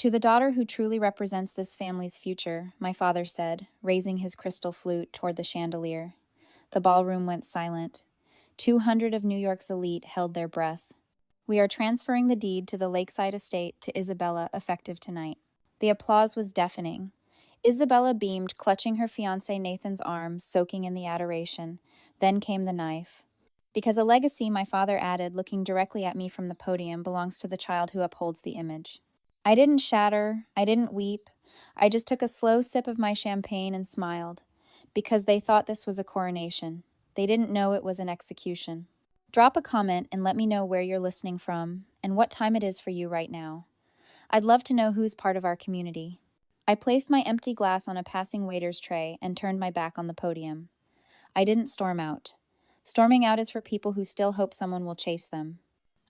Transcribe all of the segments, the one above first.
To the daughter who truly represents this family's future, my father said, raising his crystal flute toward the chandelier. The ballroom went silent. 200 of New York's elite held their breath. We are transferring the deed to the Lakeside estate to Isabella effective tonight. The applause was deafening. Isabella beamed, clutching her fiancé Nathan's arm, soaking in the adoration. Then came the knife. Because a legacy, my father added, looking directly at me from the podium, belongs to the child who upholds the image. I didn't shatter, I didn't weep. I just took a slow sip of my champagne and smiled. Because they thought this was a coronation. They didn't know it was an execution. Drop a comment and let me know where you're listening from and what time it is for you right now. I'd love to know who's part of our community. I placed my empty glass on a passing waiter's tray and turned my back on the podium. I didn't storm out. Storming out is for people who still hope someone will chase them.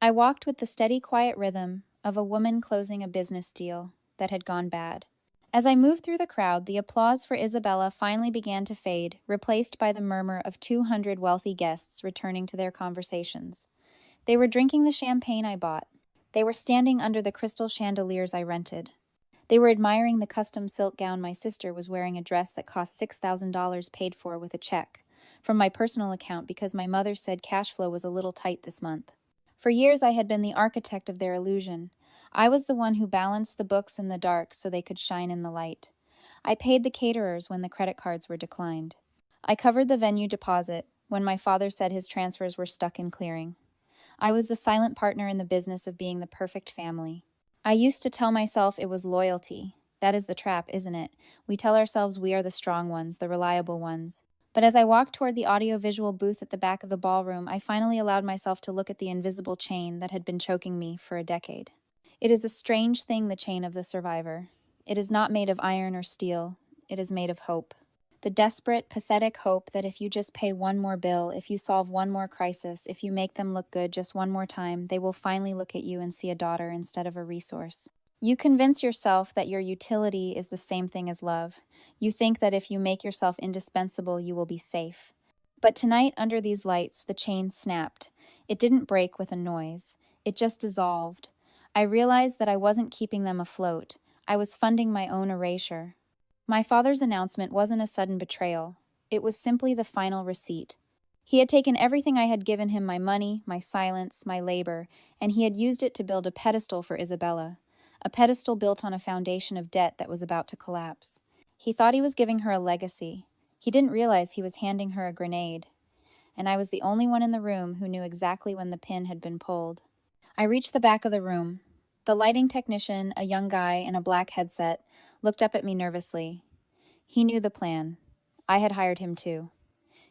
I walked with the steady, quiet rhythm of a woman closing a business deal that had gone bad. As I moved through the crowd, the applause for Isabella finally began to fade, replaced by the murmur of 200 wealthy guests returning to their conversations. They were drinking the champagne I bought. They were standing under the crystal chandeliers I rented. They were admiring the custom silk gown my sister was wearing, a dress that cost $6,000 paid for with a check from my personal account because my mother said cash flow was a little tight this month. For years I had been the architect of their illusion. I was the one who balanced the books in the dark so they could shine in the light. I paid the caterers when the credit cards were declined. I covered the venue deposit when my father said his transfers were stuck in clearing. I was the silent partner in the business of being the perfect family. I used to tell myself it was loyalty. That is the trap, isn't it? We tell ourselves we are the strong ones, the reliable ones. But as I walked toward the audiovisual booth at the back of the ballroom, I finally allowed myself to look at the invisible chain that had been choking me for a decade. It is a strange thing, the chain of the survivor. It is not made of iron or steel. It is made of hope. The desperate, pathetic hope that if you just pay one more bill, if you solve one more crisis, if you make them look good just one more time, they will finally look at you and see a daughter instead of a resource. You convince yourself that your utility is the same thing as love. You think that if you make yourself indispensable, you will be safe. But tonight, under these lights, the chain snapped. It didn't break with a noise. It just dissolved. I realized that I wasn't keeping them afloat. I was funding my own erasure. My father's announcement wasn't a sudden betrayal. It was simply the final receipt. He had taken everything I had given him, my money, my silence, my labor, and he had used it to build a pedestal for Isabella. A pedestal built on a foundation of debt that was about to collapse. He thought he was giving her a legacy. He didn't realize he was handing her a grenade. And I was the only one in the room who knew exactly when the pin had been pulled. I reached the back of the room. The lighting technician, a young guy in a black headset, looked up at me nervously. He knew the plan. I had hired him too.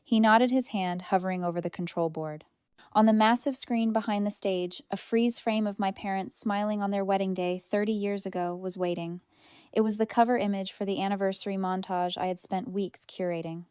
He nodded, his hand hovering over the control board. On the massive screen behind the stage, a freeze frame of my parents smiling on their wedding day 30 years ago was waiting. It was the cover image for the anniversary montage I had spent weeks curating.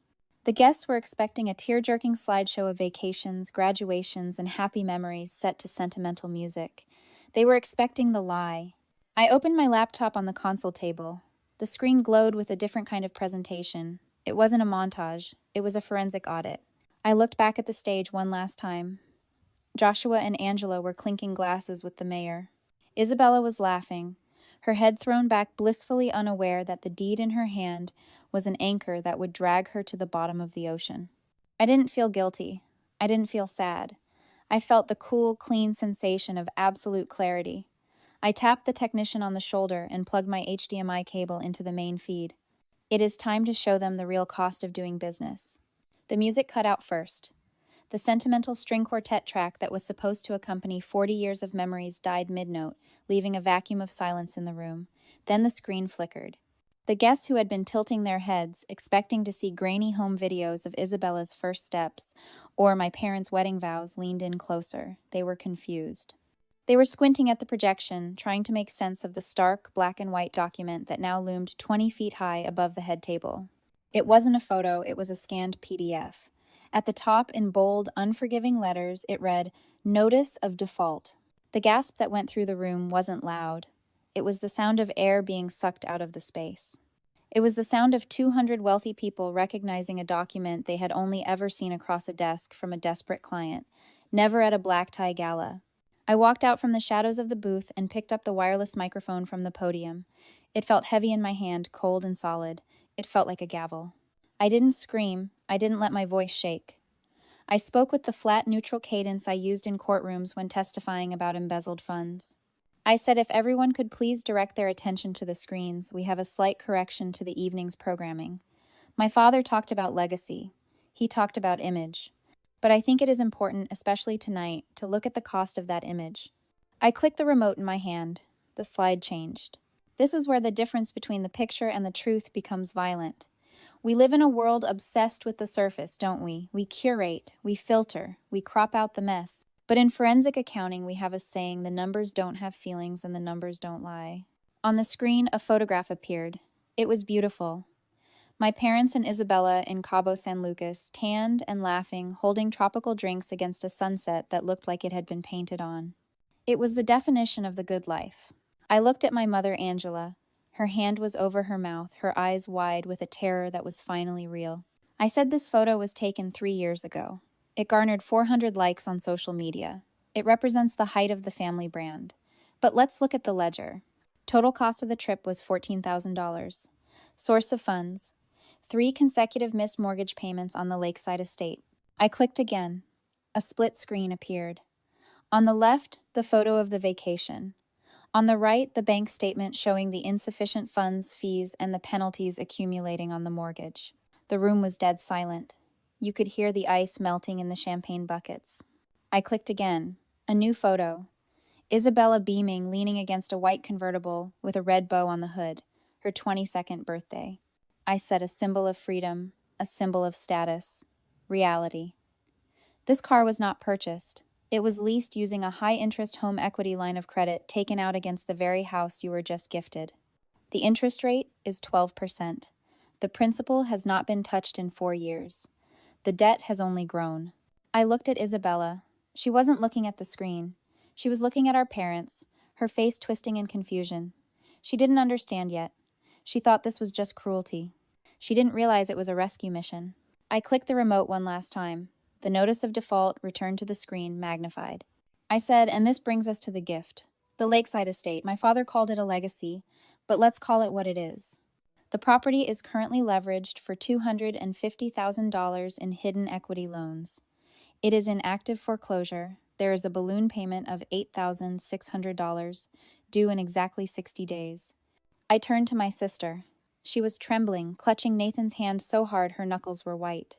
The guests were expecting a tear-jerking slideshow of vacations, graduations, and happy memories set to sentimental music. They were expecting the lie. I opened my laptop on the console table. The screen glowed with a different kind of presentation. It wasn't a montage. It was a forensic audit. I looked back at the stage one last time. Joshua and Angela were clinking glasses with the mayor. Isabella was laughing, her head thrown back, blissfully unaware that the deed in her hand was an anchor that would drag her to the bottom of the ocean. I didn't feel guilty. I didn't feel sad. I felt the cool, clean sensation of absolute clarity. I tapped the technician on the shoulder and plugged my HDMI cable into the main feed. It is time to show them the real cost of doing business. The music cut out first. The sentimental string quartet track that was supposed to accompany 40 years of memories died mid-note, leaving a vacuum of silence in the room. Then the screen flickered. The guests who had been tilting their heads, expecting to see grainy home videos of Isabella's first steps or my parents' wedding vows, leaned in closer. They were confused. They were squinting at the projection, trying to make sense of the stark, black and white document that now loomed 20 feet high above the head table. It wasn't a photo, it was a scanned PDF. At the top, in bold, unforgiving letters, it read, "Notice of Default." The gasp that went through the room wasn't loud. It was the sound of air being sucked out of the space. It was the sound of 200 wealthy people recognizing a document they had only ever seen across a desk from a desperate client, never at a black tie gala. I walked out from the shadows of the booth and picked up the wireless microphone from the podium. It felt heavy in my hand, cold and solid. It felt like a gavel. I didn't scream. I didn't let my voice shake. I spoke with the flat, neutral cadence I used in courtrooms when testifying about embezzled funds. I said if everyone could please direct their attention to the screens, we have a slight correction to the evening's programming. My father talked about legacy. He talked about image. But I think it is important, especially tonight, to look at the cost of that image. I clicked the remote in my hand. The slide changed. This is where the difference between the picture and the truth becomes violent. We live in a world obsessed with the surface, don't we? We curate, we filter, we crop out the mess. But in forensic accounting, we have a saying, the numbers don't have feelings and the numbers don't lie. On the screen, a photograph appeared. It was beautiful. My parents and Isabella in Cabo San Lucas, tanned and laughing, holding tropical drinks against a sunset that looked like it had been painted on. It was the definition of the good life. I looked at my mother, Angela. Her hand was over her mouth, her eyes wide with a terror that was finally real. I said this photo was taken 3 years ago. It garnered 400 likes on social media. It represents the height of the family brand. But let's look at the ledger. Total cost of the trip was $14,000. Source of funds: 3 consecutive missed mortgage payments on the lakeside estate. I clicked again. A split screen appeared. On the left, the photo of the vacation. On the right, the bank statement showing the insufficient funds, fees, and the penalties accumulating on the mortgage. The room was dead silent. You could hear the ice melting in the champagne buckets. I clicked again. A new photo. Isabella beaming, leaning against a white convertible with a red bow on the hood. Her 22nd birthday. I said a symbol of freedom, a symbol of status, reality. This car was not purchased. It was leased using a high-interest home equity line of credit taken out against the very house you were just gifted. The interest rate is 12%. The principal has not been touched in 4 years. The debt has only grown. I looked at Isabella. She wasn't looking at the screen. She was looking at our parents, her face twisting in confusion. She didn't understand yet. She thought this was just cruelty. She didn't realize it was a rescue mission. I clicked the remote one last time. The notice of default returned to the screen, magnified. I said, and this brings us to the gift. The lakeside estate. My father called it a legacy, but let's call it what it is. The property is currently leveraged for $250,000 in hidden equity loans. It is in active foreclosure. There is a balloon payment of $8,600, due in exactly 60 days. I turned to my sister. She was trembling, clutching Nathan's hand so hard her knuckles were white.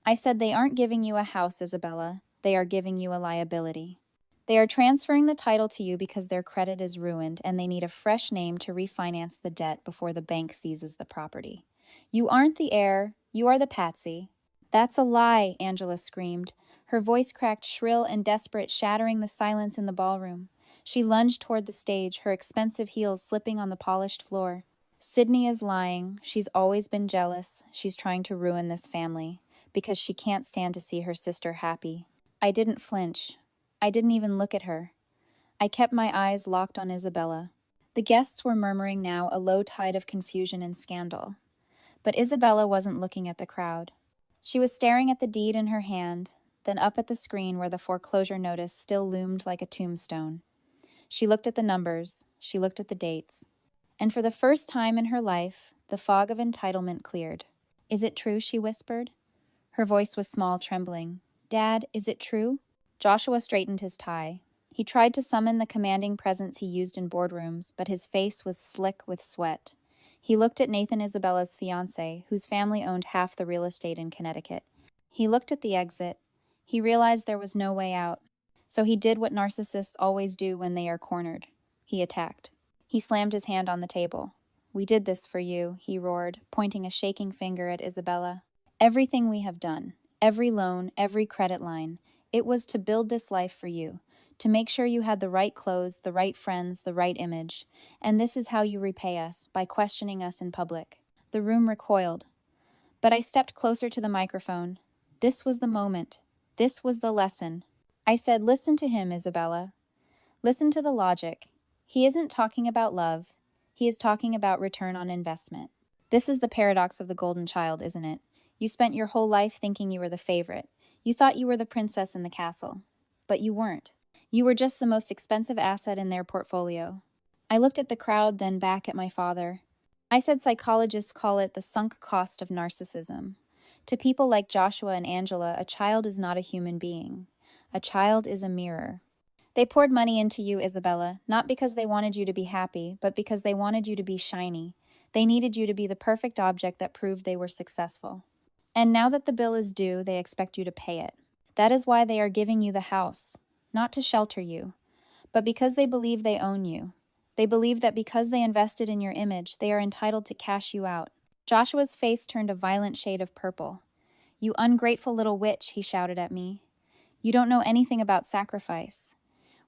I said, they aren't giving you a house, Isabella. They are giving you a liability. They are transferring the title to you because their credit is ruined and they need a fresh name to refinance the debt before the bank seizes the property. You aren't the heir. You are the patsy. That's a lie, Angela screamed. Her voice cracked shrill and desperate, shattering the silence in the ballroom. She lunged toward the stage, her expensive heels slipping on the polished floor. Sydney is lying. She's always been jealous. She's trying to ruin this family because she can't stand to see her sister happy. I didn't flinch. I didn't even look at her. I kept my eyes locked on Isabella. The guests were murmuring now, a low tide of confusion and scandal. But Isabella wasn't looking at the crowd. She was staring at the deed in her hand, then up at the screen where the foreclosure notice still loomed like a tombstone. She looked at the numbers. She looked at the dates. And for the first time in her life, the fog of entitlement cleared. Is it true? She whispered. Her voice was small, trembling. Dad, is it true? Joshua straightened his tie. He tried to summon the commanding presence he used in boardrooms, but his face was slick with sweat. He looked at Nathan Isabella's fiancé, whose family owned half the real estate in Connecticut. He looked at the exit. He realized there was no way out. So he did what narcissists always do when they are cornered. He attacked. He slammed his hand on the table. We did this for you, he roared, pointing a shaking finger at Isabella. Everything we have done, every loan, every credit line, it was to build this life for you, to make sure you had the right clothes, the right friends, the right image. And this is how you repay us, by questioning us in public. The room recoiled. But I stepped closer to the microphone. This was the moment. This was the lesson. I said, listen to him, Isabella. Listen to the logic. He isn't talking about love. He is talking about return on investment. This is the paradox of the golden child, isn't it? You spent your whole life thinking you were the favorite. You thought you were the princess in the castle. But you weren't. You were just the most expensive asset in their portfolio. I looked at the crowd, then back at my father. I said psychologists call it the sunk cost of narcissism. To people like Joshua and Angela, a child is not a human being. A child is a mirror. They poured money into you, Isabella, not because they wanted you to be happy, but because they wanted you to be shiny. They needed you to be the perfect object that proved they were successful. And now that the bill is due, they expect you to pay it. That is why they are giving you the house, not to shelter you, but because they believe they own you. They believe that because they invested in your image, they are entitled to cash you out. Joshua's face turned a violent shade of purple. "You ungrateful little witch," he shouted at me. "You don't know anything about sacrifice.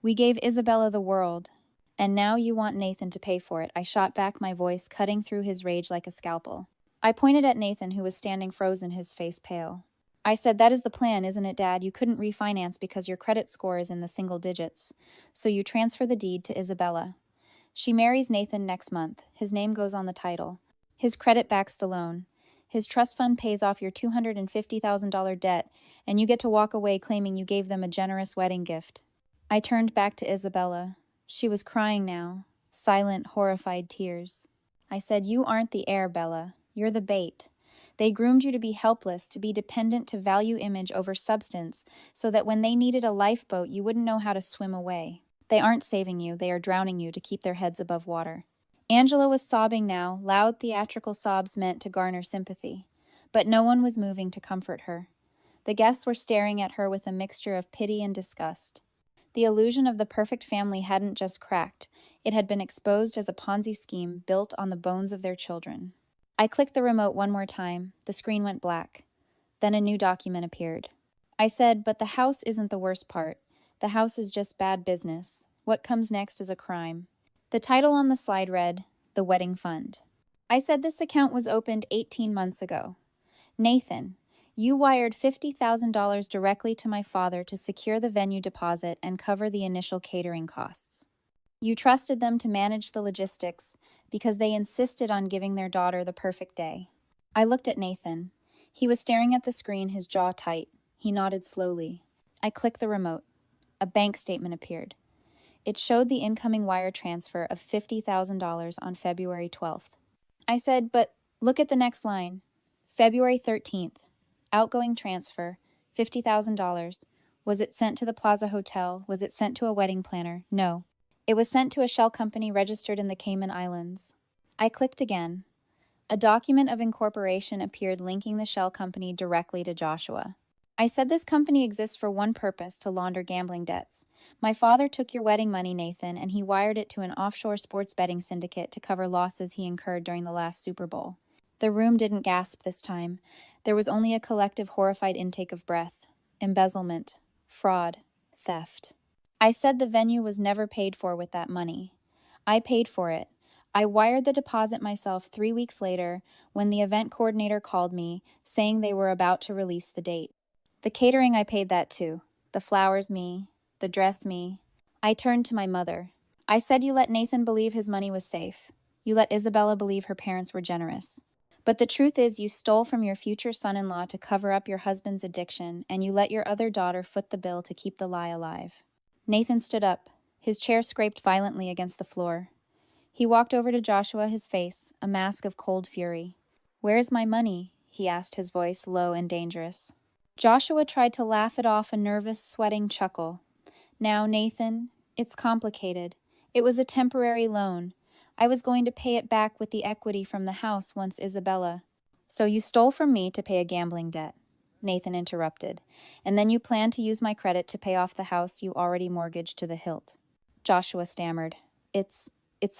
We gave Isabella the world, and now you want Nathan to pay for it." I shot back, my voice cutting through his rage like a scalpel. I pointed at Nathan, who was standing frozen, his face pale. I said, "That is the plan, isn't it, Dad? You couldn't refinance because your credit score is in the single digits. So you transfer the deed to Isabella. She marries Nathan next month. His name goes on the title. His credit backs the loan. His trust fund pays off your $250,000 debt, and you get to walk away claiming you gave them a generous wedding gift." I turned back to Isabella. She was crying now, silent, horrified tears. I said, "You aren't the heir, Bella. You're the bait. They groomed you to be helpless, to be dependent, to value image over substance, so that when they needed a lifeboat, you wouldn't know how to swim away. They aren't saving you, they are drowning you to keep their heads above water." Angela was sobbing now, loud theatrical sobs meant to garner sympathy. But no one was moving to comfort her. The guests were staring at her with a mixture of pity and disgust. The illusion of the perfect family hadn't just cracked, it had been exposed as a Ponzi scheme built on the bones of their children. I clicked the remote one more time. The screen went black. Then a new document appeared. I said, "But the house isn't the worst part. The house is just bad business. What comes next is a crime." The title on the slide read, "The Wedding Fund." I said, "This account was opened 18 months ago. Nathan, you wired $50,000 directly to my father to secure the venue deposit and cover the initial catering costs. You trusted them to manage the logistics because they insisted on giving their daughter the perfect day." I looked at Nathan. He was staring at the screen, his jaw tight. He nodded slowly. I clicked the remote. A bank statement appeared. It showed the incoming wire transfer of $50,000 on February 12th. I said, "But look at the next line. February 13th. Outgoing transfer, $50,000. Was it sent to the Plaza Hotel? Was it sent to a wedding planner? No. It was sent to a shell company registered in the Cayman Islands." I clicked again. A document of incorporation appeared linking the shell company directly to Joshua. I said, "This company exists for one purpose, to launder gambling debts. My father took your wedding money, Nathan, and he wired it to an offshore sports betting syndicate to cover losses he incurred during the last Super Bowl." The room didn't gasp this time. There was only a collective horrified intake of breath. Embezzlement, fraud, theft. I said the venue was never paid for with that money. I paid for it. I wired the deposit myself 3 weeks later when the event coordinator called me, saying they were about to release the date. The catering, I paid that too. The flowers, me. The dress, me. I turned to my mother. I said, "You let Nathan believe his money was safe. You let Isabella believe her parents were generous. But the truth is you stole from your future son-in-law to cover up your husband's addiction, and you let your other daughter foot the bill to keep the lie alive." Nathan stood up. His chair scraped violently against the floor. He walked over to Joshua, his face a mask of cold fury. "Where is my money?" he asked, his voice low and dangerous. Joshua tried to laugh it off, a nervous, sweating chuckle. "Now, Nathan, it's complicated. It was a temporary loan. I was going to pay it back with the equity from the house once Isabella." "So you stole from me to pay a gambling debt," Nathan interrupted, "and then you planned to use my credit to pay off the house you already mortgaged to the hilt." Joshua stammered. It's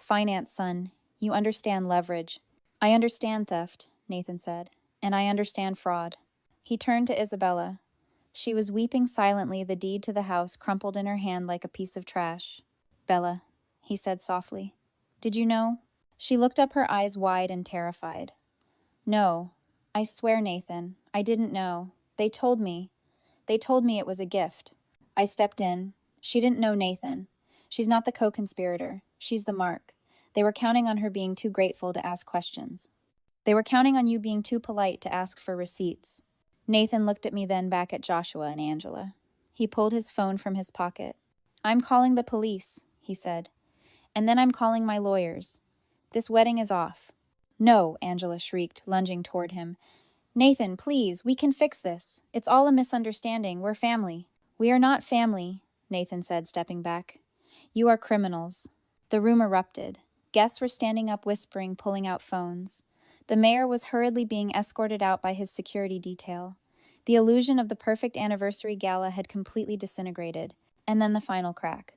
finance, son. You understand leverage." "I understand theft," Nathan said, "and I understand fraud." He turned to Isabella. She was weeping silently, the deed to the house crumpled in her hand like a piece of trash. "Bella," he said softly, "did you know?" She looked up, her eyes wide and terrified. "No, I swear, Nathan, I didn't know. They told me. They told me it was a gift." I stepped in. "She didn't know Nathan. She's not the co-conspirator. She's the mark. They were counting on her being too grateful to ask questions. They were counting on you being too polite to ask for receipts." Nathan looked at me, then back at Joshua and Angela. He pulled his phone from his pocket. I'm calling the police, he said. And then I'm calling my lawyers. This wedding is off. No, Angela shrieked, lunging toward him. Nathan, please, we can fix this. It's all a misunderstanding. We're family. We are not family, Nathan said, stepping back. You are criminals. The room erupted. Guests were standing up, whispering, pulling out phones. The mayor was hurriedly being escorted out by his security detail. The illusion of the perfect anniversary gala had completely disintegrated. And then the final crack.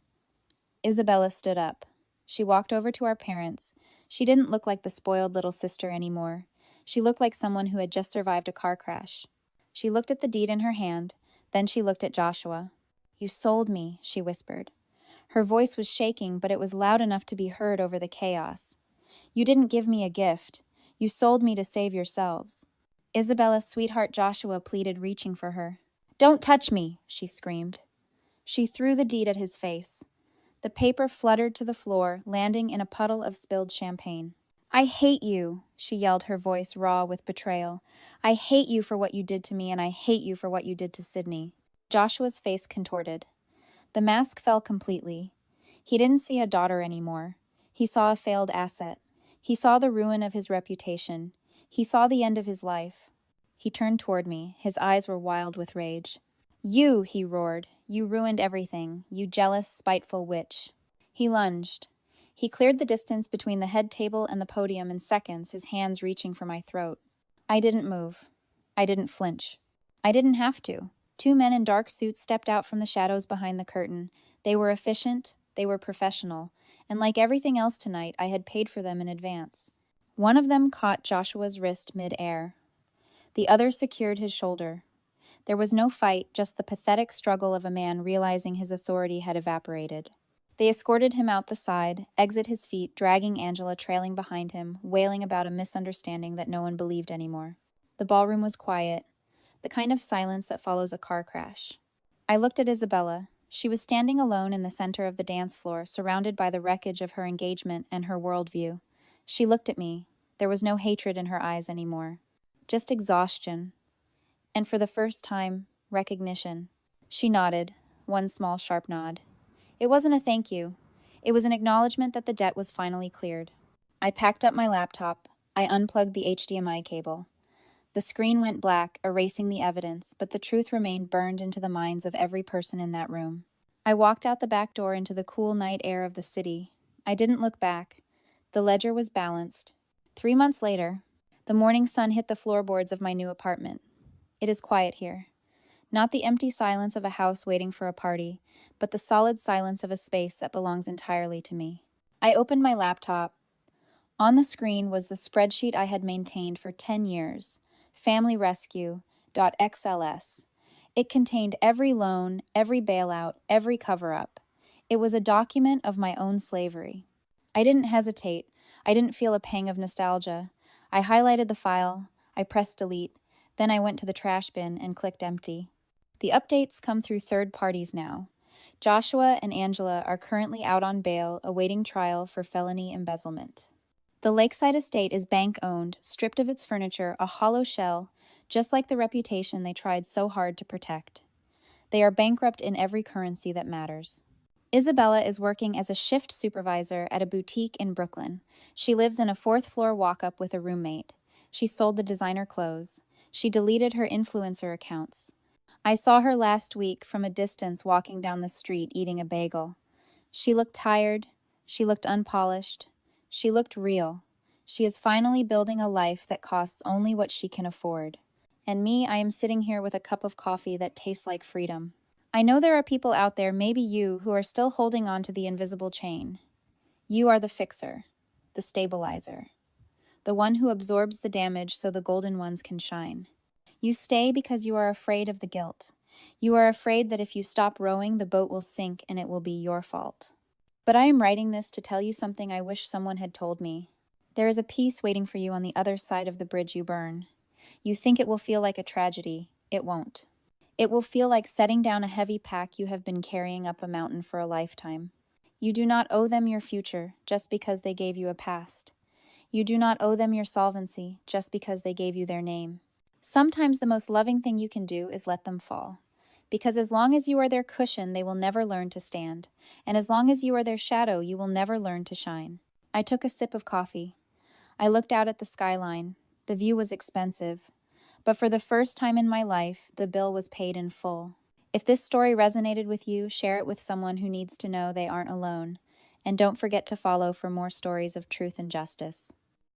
Isabella stood up. She walked over to our parents. She didn't look like the spoiled little sister anymore. She looked like someone who had just survived a car crash. She looked at the deed in her hand. Then she looked at Joshua. You sold me, she whispered. Her voice was shaking, but it was loud enough to be heard over the chaos. You didn't give me a gift. You sold me to save yourselves. Isabella's sweetheart Joshua pleaded, reaching for her. Don't touch me, she screamed. She threw the deed at his face. The paper fluttered to the floor, landing in a puddle of spilled champagne. I hate you, she yelled, her voice raw with betrayal. I hate you for what you did to me, and I hate you for what you did to Sydney. Joshua's face contorted. The mask fell completely. He didn't see a daughter anymore. He saw a failed asset. He saw the ruin of his reputation. He saw the end of his life. He turned toward me. His eyes were wild with rage. You, he roared. You ruined everything, you jealous, spiteful witch. He lunged. He cleared the distance between the head table and the podium in seconds, his hands reaching for my throat. I didn't move. I didn't flinch. I didn't have to. Two men in dark suits stepped out from the shadows behind the curtain. They were efficient, they were professional, and like everything else tonight, I had paid for them in advance. One of them caught Joshua's wrist mid-air. The other secured his shoulder. There was no fight, just the pathetic struggle of a man realizing his authority had evaporated. They escorted him out the side, exit his feet, dragging Angela trailing behind him, wailing about a misunderstanding that no one believed anymore. The ballroom was quiet, the kind of silence that follows a car crash. I looked at Isabella. She was standing alone in the center of the dance floor, surrounded by the wreckage of her engagement and her worldview. She looked at me. There was no hatred in her eyes anymore. Just exhaustion. And for the first time, recognition. She nodded, one small sharp nod. It wasn't a thank you. It was an acknowledgement that the debt was finally cleared. I packed up my laptop. I unplugged the HDMI cable. The screen went black, erasing the evidence, but the truth remained burned into the minds of every person in that room. I walked out the back door into the cool night air of the city. I didn't look back. The ledger was balanced. 3 months later, the morning sun hit the floorboards of my new apartment. It is quiet here. Not the empty silence of a house waiting for a party, but the solid silence of a space that belongs entirely to me. I opened my laptop. On the screen was the spreadsheet I had maintained for 10 years, familyrescue.xls. It contained every loan, every bailout, every cover-up. It was a document of my own slavery. I didn't hesitate. I didn't feel a pang of nostalgia. I highlighted the file. I pressed delete. Then I went to the trash bin and clicked empty. The updates come through third parties now. Joshua and Angela are currently out on bail, awaiting trial for felony embezzlement. The lakeside estate is bank-owned, stripped of its furniture, a hollow shell, just like the reputation they tried so hard to protect. They are bankrupt in every currency that matters. Isabella is working as a shift supervisor at a boutique in Brooklyn. She lives in a fourth-floor walk-up with a roommate. She sold the designer clothes. She deleted her influencer accounts. I saw her last week from a distance walking down the street eating a bagel. She looked tired. She looked unpolished. She looked real. She is finally building a life that costs only what she can afford. And me, I am sitting here with a cup of coffee that tastes like freedom. I know there are people out there, maybe you, who are still holding on to the invisible chain. You are the fixer, the stabilizer, the one who absorbs the damage so the golden ones can shine. You stay because you are afraid of the guilt. You are afraid that if you stop rowing, the boat will sink and it will be your fault. But I am writing this to tell you something I wish someone had told me. There is a peace waiting for you on the other side of the bridge you burn. You think it will feel like a tragedy. It won't. It will feel like setting down a heavy pack you have been carrying up a mountain for a lifetime. You do not owe them your future just because they gave you a past. You do not owe them your solvency just because they gave you their name. Sometimes the most loving thing you can do is let them fall. Because as long as you are their cushion, they will never learn to stand. And as long as you are their shadow, you will never learn to shine. I took a sip of coffee. I looked out at the skyline. The view was expensive. But for the first time in my life, the bill was paid in full. If this story resonated with you, share it with someone who needs to know they aren't alone. And don't forget to follow for more stories of truth and justice.